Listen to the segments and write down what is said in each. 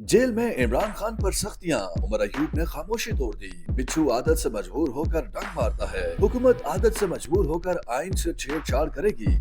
Jail में इमरान खान पर सख्तियां, उमर अयूब ने खामोशी तोड़ दी। बिच्छू आदत से मजबूर होकर डंक मारता है। हुकूमत आदत से मजबूर होकर आइन से छेड़छाड़ करेगी।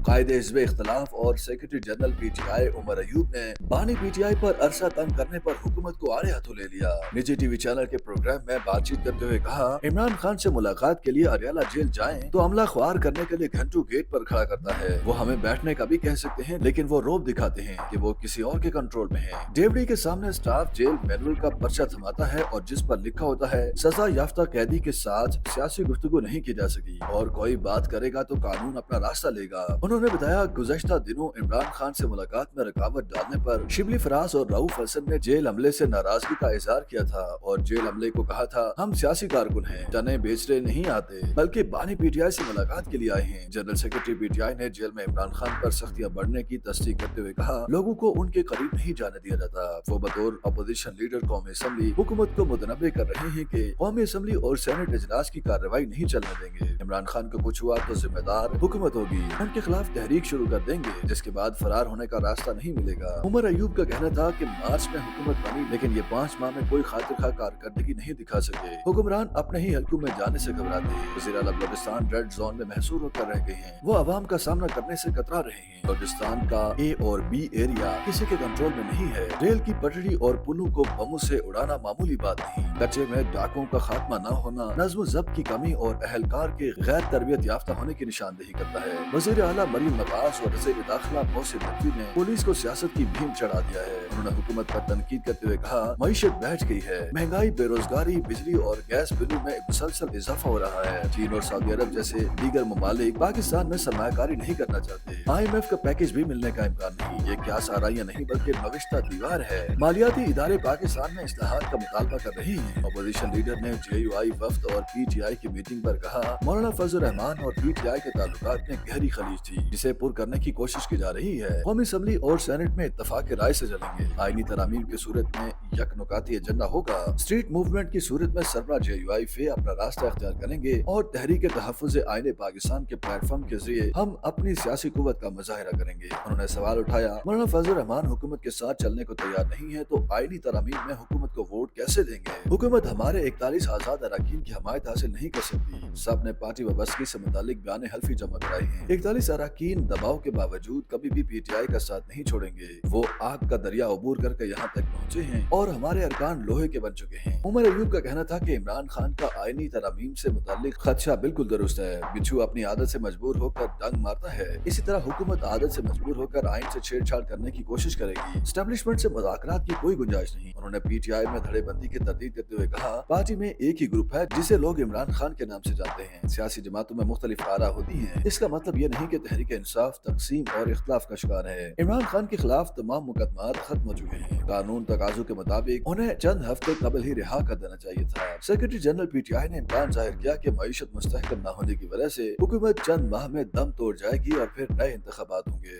कायदे हिज़्ब इख्तिलाफ और secretary general PTI Umar Ayub ने बानी पीटीआई पर अरसा तंग करने पर हुकूमत को आड़े हाथों ले लिया। निजी टीवी चैनल के प्रोग्राम में बातचीत करते हुए कहा, इमरान खान से मुलाकात के लिए अरियाला जेल जाएं तो अमला ख्वार करने के लिए घंटों गेट पर खड़ा करता है। वो हमें बैठने का भी कह सकते हैं, लेकिन वो रोब दिखाते हैं कि वो किसी और के कंट्रोल में है। डेवड़ी के सामने स्टाफ जेल मैनुअल का पर्चा थमाता है और जिस पर लिखा होता है सजा याफ्ता कैदी के साथ सियासी गुफ्तगू नहीं की जा सकी और कोई बात करेगा तो कानून अपना रास्ता लेगा। उन्होंने बताया, गुज़श्ता दिनों इमरान खान से मुलाकात में रुकावट डालने पर शिबली फराज और रऊफ हसन ने जेल अमले से नाराजगी का इजहार किया था और जेल अमले को कहा था, हम सियासी कारकुन हैं, चने बेचने नहीं आते बल्कि बानी पीटीआई से मुलाकात के लिए आए हैं। जनरल सेक्रेटरी पीटीआई ने जेल में इमरान खान पर सख्तियां बढ़ने की तस्दीक करते हुए कहा, लोगों को उनके करीब नहीं जाने दिया जाता। वो बतौर अपोजिशन लीडर कौमी असम्बली हुकूमत को मुतनब्बे कर रहे हैं कि कौमी असम्बली और सेनेट इजलास की कार्रवाई नहीं चलने देंगे। इमरान खान को कुछ हुआ तो जिम्मेदार हुकूमत होगी, उनके खिलाफ तहरीक शुरू कर देंगे, जिसके बाद फरार होने का रास्ता नहीं मिलेगा। उमर अयूब का कहना था कि मार्च में हुकूमत बनी, लेकिन ये 5 माह में कोई खातिर खा कारकर्दगी नहीं दिखा सके। हुक्मरान अपने ही हल्कों में जाने से घबराते हैं। वज़ीर आला बलूचिस्तान रेड जोन में महसूर होकर रह गए हैं। वो अवाम का सामना करने से कतरा रहे हैं। बलूचिस्तान का ए और बी एरिया किसी के कंट्रोल में नहीं है। रेल की पटरी और पुलों को बमों से उड़ाना मामूली बात नहीं। कच्चे में डाकों का खात्मा न होना नज़्म ज़ब्त की कमी और अहलकार के गैर तरबियत याफ्ता होने की निशानदेही करता है। वज़ीर आला मरीम नवाज और वज़ीर दाखिला मोहसिन नकवी ने पुलिस को सियासत की भीम चढ़ा दिया है। उन्होंने हुकूमत पर तनकीद करते हुए कहा, मईशत बैठ गई है, महंगाई, बेरोजगारी, बिजली और गैस बिलों में मुसलसल इजाफा हो रहा है। चीन और सऊदी अरब जैसे दीगर ममालिक पाकिस्तान में सरमायाकारी नहीं करना चाहते। IMF का पैकेज भी मिलने का इम्कान नहीं। ये क्या साराइयां नहीं बल्कि नविश्ता दीवार है। मालियाती इदारे पाकिस्तान में इस्लाहात का मुतालबा कर रही हैं। अपोजिशन लीडर ने JUI वफ्द और PTI की मीटिंग पर कहा, मौलाना फजल रहमान और PTI के ताल्लुकात में गहरी खलीज थी जिसे पुर करने की कोशिश की जा रही है। कौमी असम्बली और सेनेट में इत्तफाक के राय से चलेंगे। आईनी तरामीम की सूरत में यकनुकाती एजेंडा होगा। स्ट्रीट मूवमेंट की सूरत में सरबराह JUI फे अपना रास्ता अख्तियार करेंगे और तहरीक तहफ़्फ़ुज़ आईने पाकिस्तान के प्लेटफॉर्म के जरिए हम अपनी सियासी कुव्वत का मुजाहिरा करेंगे। उन्होंने सवाल उठाया, मौलाना फजल रहमान हुकूमत के साथ चलने को तैयार नहीं है तो आईनी तरामीम में हुकूमत को वोट कैसे देंगे? हुकूमत हमारे 41 आजाद अरकान की हमायत हासिल नहीं कर सकती। सब ने पार्टी वाबस्तगी से मुतालिक बयान हल्फी जमा कराए हैं। 41 अरकान दबाव के बावजूद कभी भी PTI का साथ नहीं छोड़ेंगे। वो आग का दरिया अबूर करके यहाँ तक पहुँचे हैं और हमारे अरकान लोहे के बन चुके हैं। उमर अयूब का कहना था कि इमरान खान का आईनी तरामीम से मुतालिक खदशा बिल्कुल दुरुस्त है। बिच्छू अपनी आदत से मजबूर होकर डंग मारता है, इसी तरह हुकूमत आदत से मजबूर होकर आइन से छेड़छाड़ करने की कोशिश करेगी। एस्टेब्लिशमेंट से मुज़ाकरात की कोई गुंजाइश नहीं। उन्होंने PTI में धड़ेबंदी की तरदीद करते हुए कहा, पार्टी में एक ही ग्रुप है जिसे लोग इमरान खान के नाम से जानते हैं। सियासी जमातों में मुख्तलिफ आरा होती हैं। इसका मतलब ये नहीं कि तहरीक इंसाफ तकसीम और इख्तिलाफ का शिकार है। इमरान खान के खिलाफ तमाम मुकदमात खत्म हो चुके हैं। कानून तकाज़ों के मुताबिक उन्हें चंद हफ्ते कबल ही रिहा कर देना चाहिए था। सेक्रेटरी जनरल PTI ने इम्कान जाहिर किया कि मईशत मुस्तहकम न होने की वजह से हुकूमत चंद माह में दम तोड़ जाएगी और फिर नए इंतखाबात होंगे।